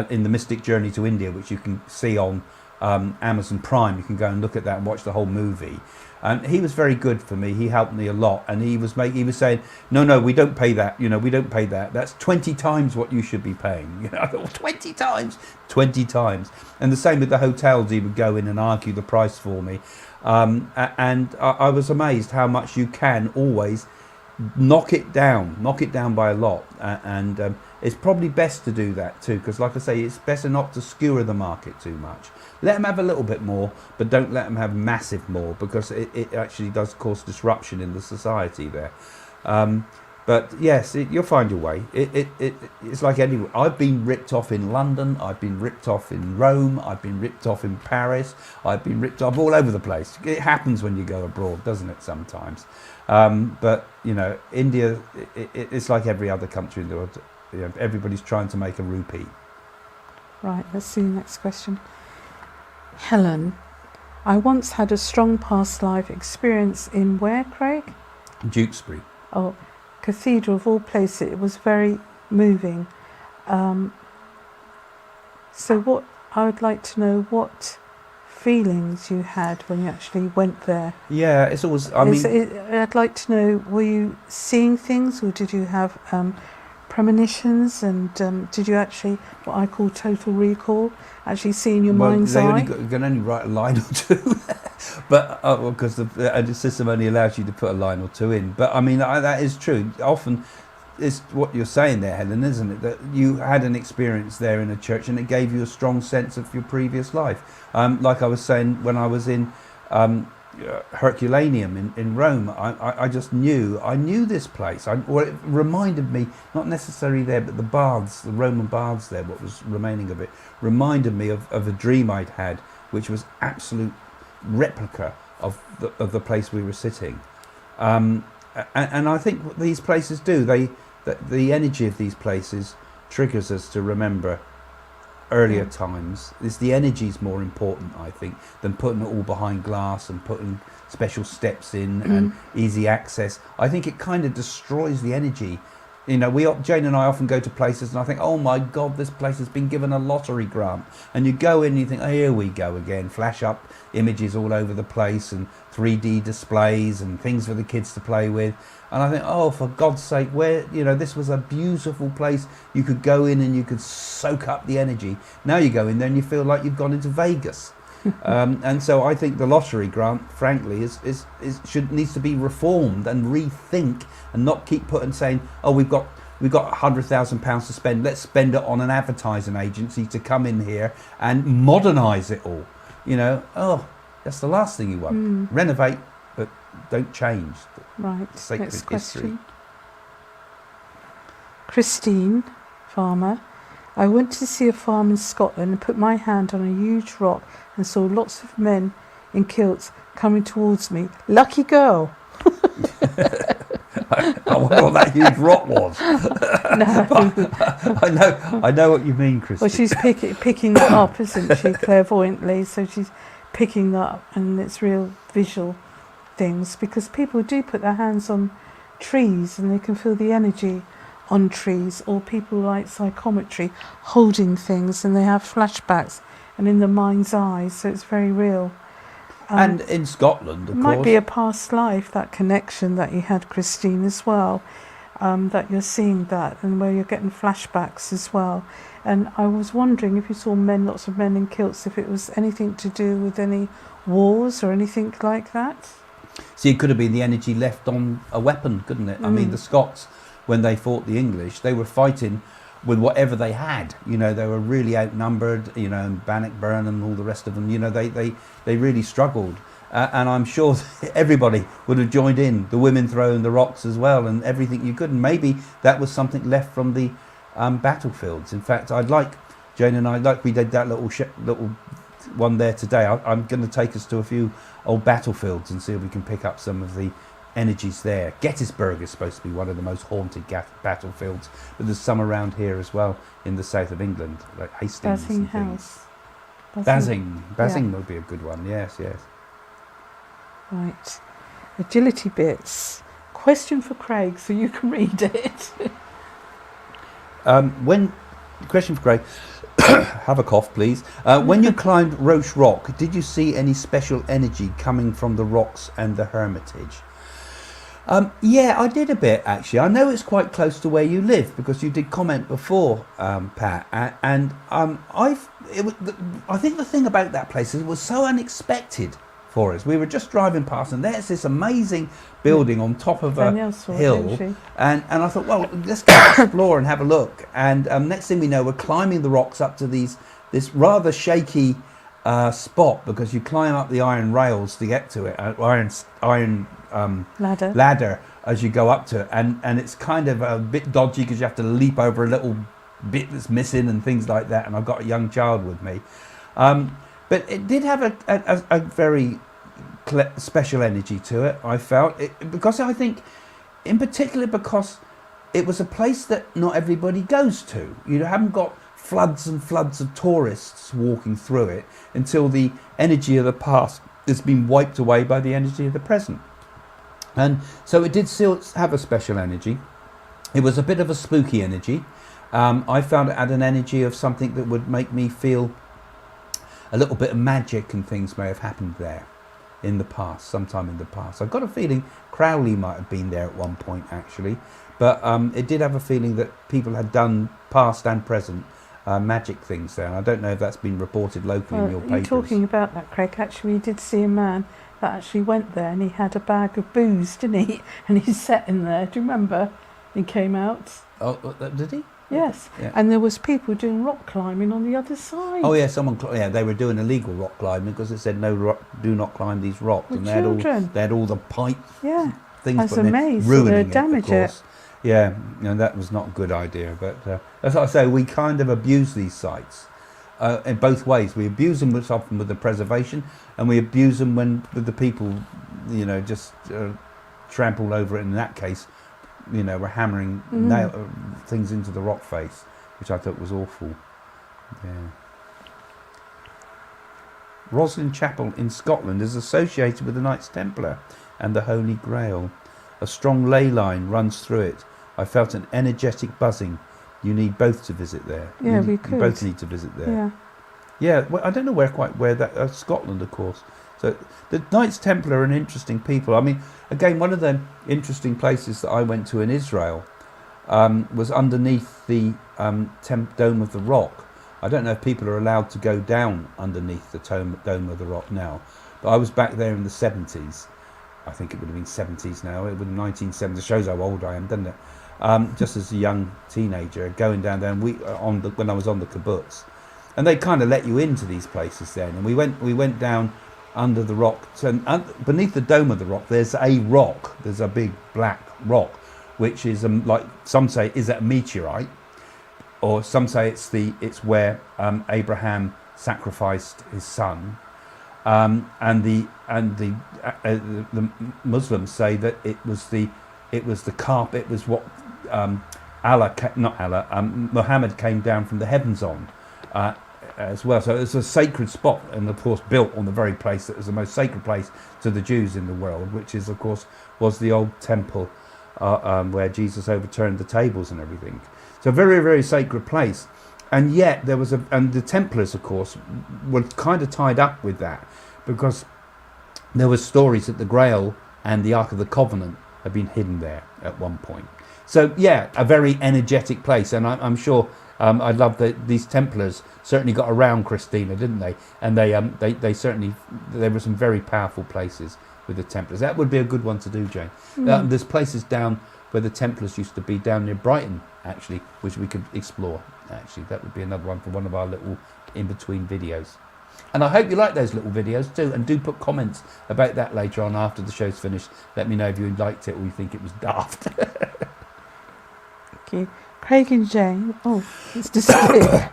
in the Mystic Journey to India, which you can see on Amazon Prime. You can go and look at that and watch the whole movie. And he was very good for me. He helped me a lot, and he was saying, no, we don't pay that. We don't pay that. That's 20 times what you should be paying. I thought, 20 times, 20 times. And the same with the hotels. He would go in and argue the price for me, and I was amazed how much you can always knock it down by a lot. And it's probably best to do that too, because like I say, it's better not to skewer the market too much. Let them have a little bit more, but don't let them have massive more, because it actually does cause disruption in the society there. But yes, you'll find your way. It's like anywhere. I've been ripped off in London. I've been ripped off in Rome. I've been ripped off in Paris. I've been ripped off all over the place. It happens when you go abroad, doesn't it, sometimes? But, India, it's like every other country in the world. Everybody's trying to make a rupee. Right, let's see the next question. Helen, I once had a strong past life experience in where, Craig? Dewsbury. Oh, cathedral of all places. It was very moving. So what I would like to know, what feelings you had when you actually went there. Yeah, it's always, I'd like to know, were you seeing things, or did you have premonitions, and did you actually, what I call total recall, actually see in your mind's eye? You can only write a line or two, but because the system only allows you to put a line or two in. But I mean, that is true. Often, it's what you're saying there, Helen, isn't it? That you had an experience there in a church, and it gave you a strong sense of your previous life. Like I was saying, when I was in Herculaneum in Rome, I just knew, I knew this place. It reminded me, not necessarily there, but the baths, the Roman baths there, what was remaining of it, reminded me of a dream I'd had, which was absolute replica of the place we were sitting. And I think what these places do, the energy of these places triggers us to remember earlier times. The energy's more important, I think, than putting it all behind glass and putting special steps in and easy access. I think it kind of destroys the energy. Jane and I often go to places and I think, oh my God, this place has been given a lottery grant. And you go in and you think, oh, here we go again, flash up images all over the place and 3D displays and things for the kids to play with. And I think, oh, for God's sake, this was a beautiful place. You could go in and you could soak up the energy. Now you go in there and you feel like you've gone into Vegas. And so I think the lottery grant, frankly, needs to be reformed and rethink, and not keep saying, oh, we've got £100,000 to spend. Let's spend it on an advertising agency to come in here and modernise it all. That's the last thing you want. Renovate, but don't change. Right. Sacred Next history. question. Christine, farmer. I went to see a farm in Scotland and put my hand on a huge rock and saw lots of men in kilts coming towards me. Lucky girl. I wonder what that huge rock was. No. I know what you mean, Christine. Well, she's picking that up, isn't she, clairvoyantly? So she's picking that up, and it's real visual things, because people do put their hands on trees and they can feel the energy on trees, or people like psychometry holding things and they have flashbacks and in the mind's eye, so it's very real. And in Scotland, of course. It might be a past life, that connection that you had, Christine, as well, that you're seeing that, and where you're getting flashbacks as well. And I was wondering if you saw lots of men in kilts, if it was anything to do with any wars or anything like that. See, it could have been the energy left on a weapon, couldn't it? I mean, the Scots, when they fought the English, they were fighting with whatever they had. They were really outnumbered, and Bannockburn and all the rest of them, they really struggled. And I'm sure everybody would have joined in, the women throwing the rocks as well, and everything you could. And maybe that was something left from the battlefields. In fact, Jane and I, we did that little one there today. I'm going to take us to a few old battlefields and see if we can pick up some of the energies there. Gettysburg is supposed to be one of the most haunted battlefields, but there's some around here as well in the south of England, like Hastings and things. Basing would be a good one. Yes. Right. Agility bits. Question for Craig, so you can read it. Question for Craig. Have a cough, please. When you climbed Roach Rock, did you see any special energy coming from the rocks and the hermitage? Yeah, I did a bit actually. I know it's quite close to where you live because you did comment before, Pat. And I think the thing about that place is it was so unexpected for us. We were just driving past, and there's this amazing building on top of a hill, and I thought, well, let's go explore and have a look. And next thing we know, we're climbing the rocks up to this rather shaky spot because you climb up the iron rails to get to it, iron ladder as you go up to it, and it's kind of a bit dodgy because you have to leap over a little bit that's missing and things like that. And I've got a young child with me. But it did have a very special energy to it, I felt. Because I think, in particular, because it was a place that not everybody goes to. You haven't got floods and floods of tourists walking through it until the energy of the past has been wiped away by the energy of the present. And so it did still have a special energy. It was a bit of a spooky energy. I found it had an energy of something that would make me feel a little bit of magic and things may have happened there in the past, sometime in the past. I've got a feeling Crowley might have been there at one point actually, but it did have a feeling that people had done past and present magic things there, and I don't know if that's been reported locally in your papers. You're talking about that, Craig. Actually, we did see a man that actually went there, and he had a bag of booze, didn't he? And he sat in there. Do you remember? He came out. Oh, did he? Yes, yeah. And there was people doing rock climbing on the other side. Oh yeah, they were doing illegal rock climbing because it said no, do not climb these rocks, With and children. they had all the pipe things. I was put in it, amazed. ruining Damage it, of course. Yeah, that was not a good idea. But as I say, we kind of abuse these sites in both ways. We abuse them often with the preservation, and we abuse them with the people, just trample over it. In that case, we're hammering things into the rock face, which I thought was awful. Yeah. Roslin Chapel in Scotland is associated with the Knights Templar and the Holy Grail. A strong ley line runs through it. I felt an energetic buzzing. You need both to visit there. Yeah, you could. both need to visit there. Yeah. Yeah, well, I don't know where that Scotland, of course. So the Knights Templar are an interesting people. I mean, again, one of the interesting places that I went to in Israel was underneath the Dome of the Rock. I don't know if people are allowed to go down underneath the Dome of the Rock now, but I was back there in the 70s. I think it would have been 70s now. It would have been 1970s. Shows how old I am, doesn't it? Just as a young teenager, going down there, and when I was on the kibbutz, and they kind of let you into these places then. And we went down under the rock, beneath the Dome of the Rock. There's a rock. There's a big black rock, which is like some say is a meteorite, or some say it's where Abraham sacrificed his son. And the Muslims say that it was the carpet. It was what Muhammad came down from the heavens on as well. So it's a sacred spot, and of course built on the very place that was the most sacred place to the Jews in the world, which is of course was the old temple where Jesus overturned the tables and everything. So a very, very sacred place. And yet there was and the Templars, of course, were kind of tied up with that, because there were stories that the Grail and the Ark of the Covenant had been hidden there at one point. So yeah, a very energetic place, and I'm sure I love that these Templars certainly got around Christina, didn't they? And they certainly, there were some very powerful places with the Templars. That would be a good one to do, Jane. There's places down where the Templars used to be, down near Brighton, actually, which we could explore. Actually, that would be another one for one of our little in-between videos. And I hope you like those little videos too, and do put comments about that later on after the show's finished. Let me know if you liked it or you think it was daft. Thank you. Craig and Jane. Oh, it's disappeared.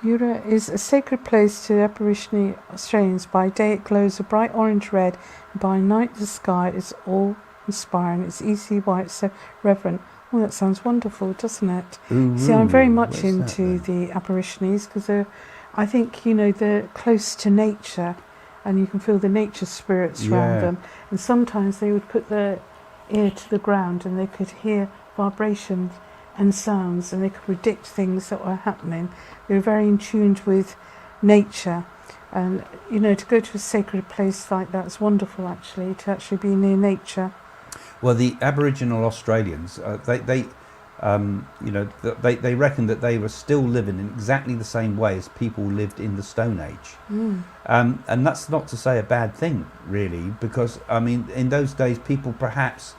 Ura is a sacred place to Aboriginal Australians. By day it glows a bright orange red, and by night the sky is awe-inspiring. It's easy white, so reverent. Oh, that sounds wonderful, doesn't it? Ooh, see, I'm very much into the Aborigines because I think, they're close to nature, and you can feel the nature spirits around them. And sometimes they would put their ear to the ground and they could hear vibrations and sounds, and they could predict things that were happening. They were very in tune with nature. And, you know, to go to a sacred place like that is wonderful, actually, to actually be near nature. Well, the Aboriginal Australians, they reckon that they were still living in exactly the same way as people lived in the Stone Age. And that's not to say a bad thing, really, because, I mean, in those days, people perhaps,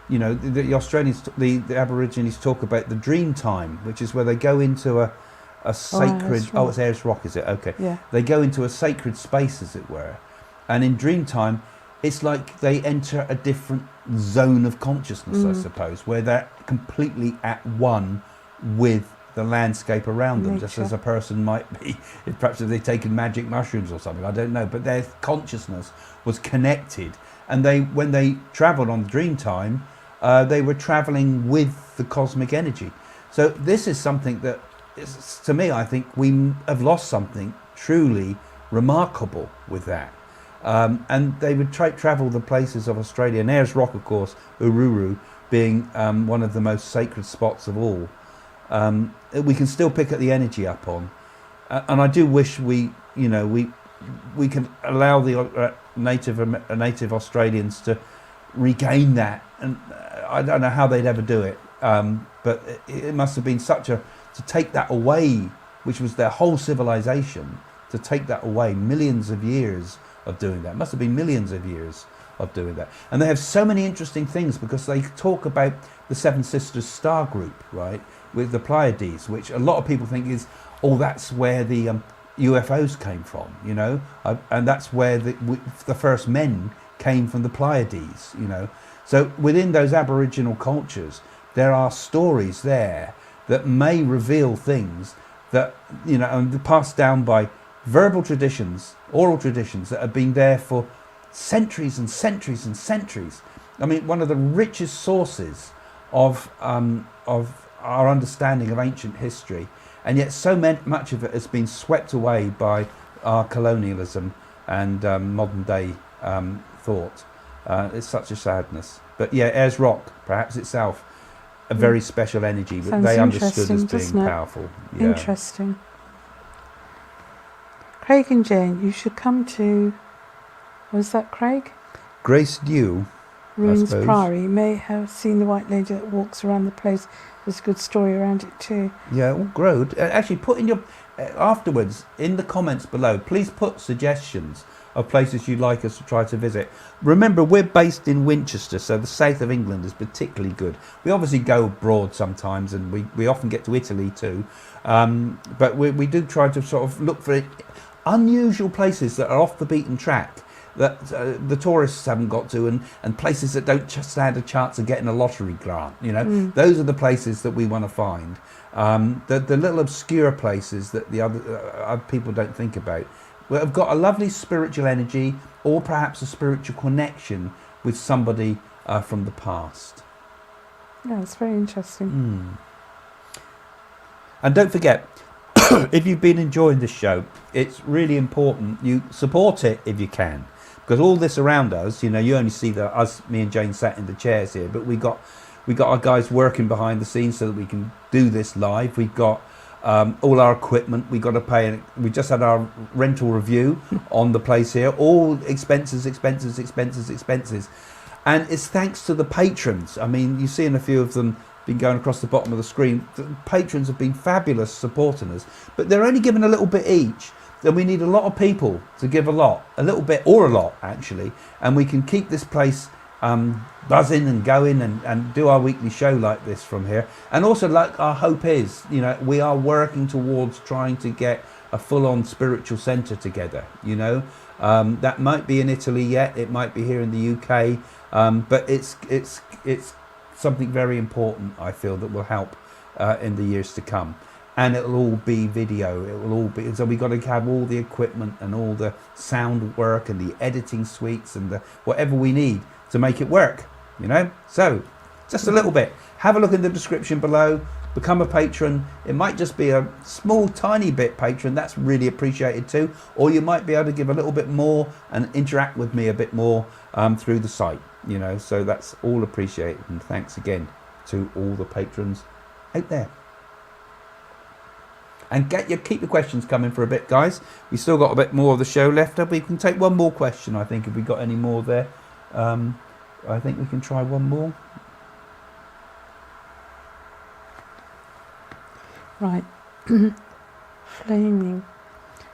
you know, the Australians, the Aborigines talk about the Dreamtime, which is where they go into a sacred... it's Ayers Rock, is it? Okay. Yeah. They go into a sacred space, as it were. And in Dreamtime, it's like they enter a different zone of consciousness, I suppose, where they're completely at one with the landscape around them, just as a person might be, perhaps if they've taken magic mushrooms or something, I don't know, but their consciousness was connected. And when they travelled on Dreamtime, they were travelling with the cosmic energy. So this is something that, to me, I think we have lost something truly remarkable with that. And they would travel the places of Australia, and Ayers Rock, of course, Uluru, being one of the most sacred spots of all. We can still pick at the energy up on, and I do wish we can allow the native Australians to regain that. And I don't know how they'd ever do it, but it must have been to take that away, which was their whole civilization, to take that away, millions of years of doing that. It must have been millions of years of doing that. And they have so many interesting things, because they talk about the Seven Sisters star group, right, with the Pleiades, which a lot of people think is, that's where the UFOs came from, you know, and that's where the first men came from, the Pleiades, you know. So within those Aboriginal cultures, there are stories there that may reveal things that, you know, and passed down by verbal traditions, oral traditions that have been there for centuries and centuries and centuries. I mean, one of the richest sources of our understanding of ancient history, and yet so much of it has been swept away by our colonialism and modern day thought. It's such a sadness. But yeah, Ayers Rock, perhaps itself, a very special energy that they understood as being powerful. Yeah. Interesting. Craig and Jane, you should come to, was that Craig? Grace Dew, Ruins Priory. You may have seen the white lady that walks around the place. There's a good story around it too. Yeah, all growed. Actually, put in your, afterwards, in the comments below, please put suggestions of places you'd like us to try to visit. Remember, we're based in Winchester, so the south of England is particularly good. We obviously go abroad sometimes, and we often get to Italy too. But we do try to sort of look for unusual places that are off the beaten track, that the tourists haven't got to, and places that don't just stand a chance of getting a lottery grant. You know, those are the places that we want to find. The little obscure places that the other people don't think about. Have got a lovely spiritual energy, or perhaps a spiritual connection with somebody from the past. Yeah, it's very interesting. And don't forget, if you've been enjoying this show, it's really important you support it if you can, because all this around us, you know, you only see me and Jane sat in the chairs here, but we got our guys working behind the scenes so that we can do this live. We've got all our equipment. We got to pay. We just had our rental review on the place here. All expenses, and it's thanks to the patrons. I mean, you've seen a few of them been going across the bottom of the screen. The patrons have been fabulous supporting us, but they're only giving a little bit each. Then we need a lot of people to give a little bit or a lot actually, and we can keep this place buzzing and going and do our weekly show like this from here. And also, like our hope is, you know, we are working towards trying to get a full-on spiritual centre together, you know. That might be in Italy yet, it might be here in the UK, but it's something very important, I feel, that will help in the years to come. And it'll all be video, it will all be, so we've got to have all the equipment and all the sound work and the editing suites and the whatever we need to make it work, you know. So just a little bit, have a look in the description below, become a patron. It might just be a small tiny bit patron, that's really appreciated too, or you might be able to give a little bit more and interact with me a bit more through the site, you know. So that's all appreciated, and thanks again to all the patrons out there. And keep your questions coming for a bit, guys. We've still got a bit more of the show left. We can take one more question, I think, if we got any more there. I think we can try one more. Right. Flaming.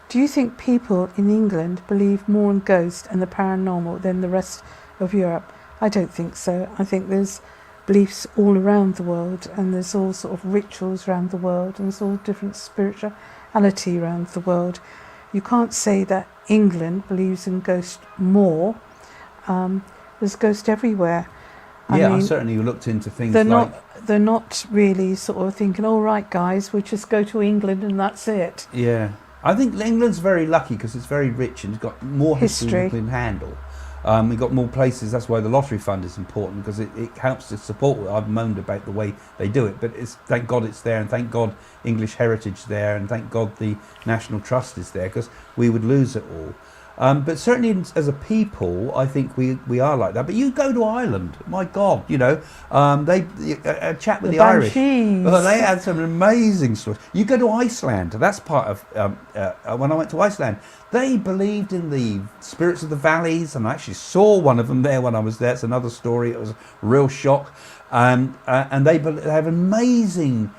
Do you think people in England believe more in ghosts and the paranormal than the rest of Europe? I don't think so. I think there's beliefs all around the world, and there's all sort of rituals around the world, and there's all different spirituality around the world. You can't say that England believes in ghosts more. There's ghosts everywhere. I mean, I certainly looked into things they're not really sort of thinking, all right, guys, we'll just go to England and that's it. Yeah. I think England's very lucky because it's very rich and it's got more history than we can handle. We've got more places. That's why the lottery fund is important, because it helps to support. I've moaned about the way they do it, but thank God it's there, and thank God English heritage there, and thank God the National Trust is there, because we would lose it all. But certainly as a people, I think we are like that. But you go to Ireland, my God, a chat with the Irish. Oh, they had some amazing stories. You go to Iceland, that's part of, when I went to Iceland, they believed in the spirits of the valleys, and I actually saw one of them there when I was there. It's another story, it was a real shock. And they have amazing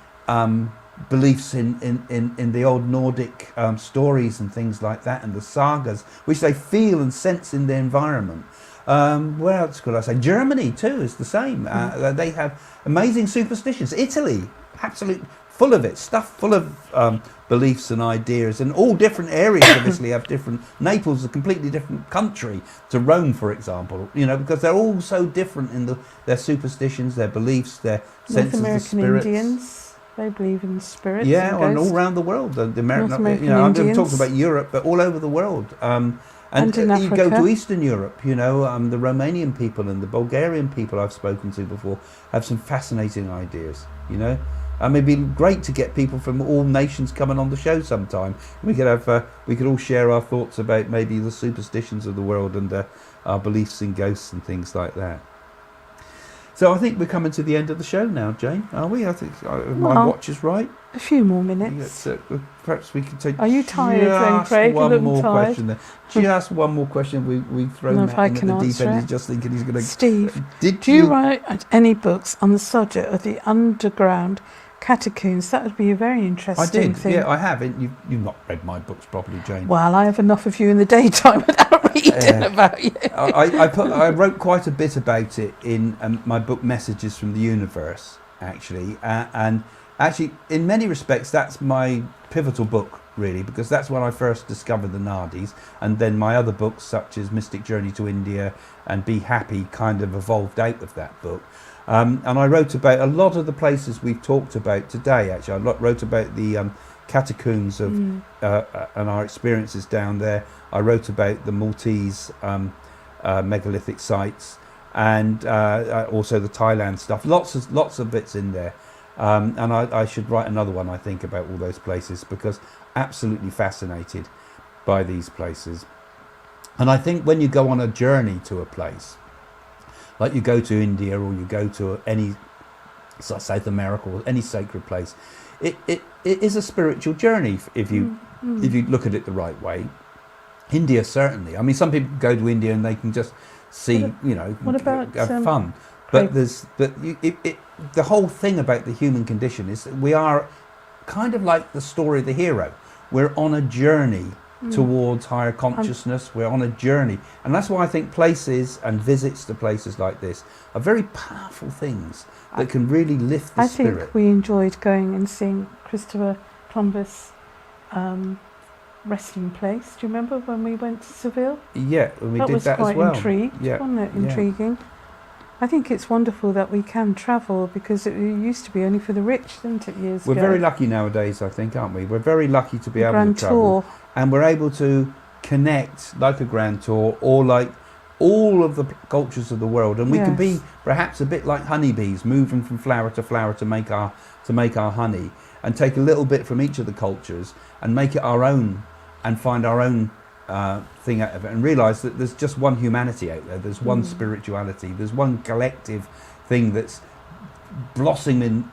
beliefs in the old Nordic stories and things like that, and the sagas, which they feel and sense in their environment. Where else could I say? Germany too is the same. They have amazing superstitions. Italy, absolutely full of it, stuff full of beliefs and ideas, and all different areas obviously have different. Naples is a completely different country to Rome, for example, because they're all so different in their superstitions, their beliefs, their sense of the spirits. North American Indians, they believe in spirits. Yeah, and all around the world. The American, I'm talking about Europe, but all over the world. And in you go Africa. to Eastern Europe, the Romanian people and the Bulgarian people I've spoken to before have some fascinating ideas, And it'd be great to get people from all nations coming on the show sometime. We could all share our thoughts about maybe the superstitions of the world and our beliefs in ghosts and things like that. So I think we're coming to the end of the show now, Jane. Are we? I think my watch is right. A few more minutes. Perhaps we can take. Are you tired then, Craig? One more question then. Just one more question. We've thrown Well, that if I in can at the deep answer end. it. He's just thinking he's going to. Steve, do you write any books on the subject of the underground catacombs? That would be a very interesting thing. Yeah, I have. You've not read my books properly, Jane. Well, I have enough of you in the daytime without reading about you. I wrote quite a bit about it in my book Messages from the Universe, actually, and actually in many respects that's my pivotal book, really, because that's when I first discovered the Nadis, and then my other books such as Mystic Journey to India and Be Happy kind of evolved out of that book. And I wrote about a lot of the places we've talked about today. Actually, I wrote about the catacombs of and our experiences down there. I wrote about the Maltese megalithic sites, and also the Thailand stuff. Lots of bits in there. And I should write another one, I think, about all those places, because absolutely fascinated by these places. And I think when you go on a journey to a place, like you go to India or you go to any South America or any sacred place, it is a spiritual journey if you look at it the right way. India, certainly. I mean, some people go to India and they can just see, What about have fun. But the whole thing about the human condition is that we are kind of like the story of the hero. We're on a journey towards higher consciousness. We're on a journey, and that's why I think places and visits to places like this are very powerful things that can really lift the spirit. I think we enjoyed going and seeing Christopher Columbus resting place. Do you remember when we went to Seville? Yeah, we did that as well. That was quite intrigued, wasn't it? Intriguing. I think it's wonderful that we can travel, because it used to be only for the rich, didn't it, years ago? We're very lucky nowadays, I think, aren't we? We're very lucky to be able to travel. Tour. And we're able to connect like a grand tour, or like all of the cultures of the world. And we can be perhaps a bit like honeybees, moving from flower to flower to make our honey, and take a little bit from each of the cultures and make it our own, and find our own thing out of it, and realise that there's just one humanity out there, there's one spirituality, there's one collective thing that's blossoming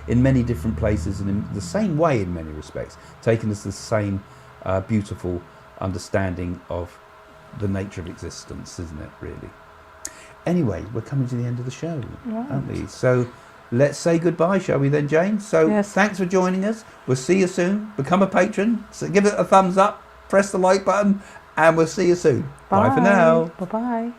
in many different places and in the same way in many respects, taking us to the same beautiful understanding of the nature of existence, isn't it, really? Anyway, we're coming to the end of the show, aren't we? So let's say goodbye, shall we then, Jane? So Yes. Thanks for joining us. We'll see you soon. Become a patron. So give it a thumbs up, press the like button, and we'll see you soon. Bye for now. Bye-bye.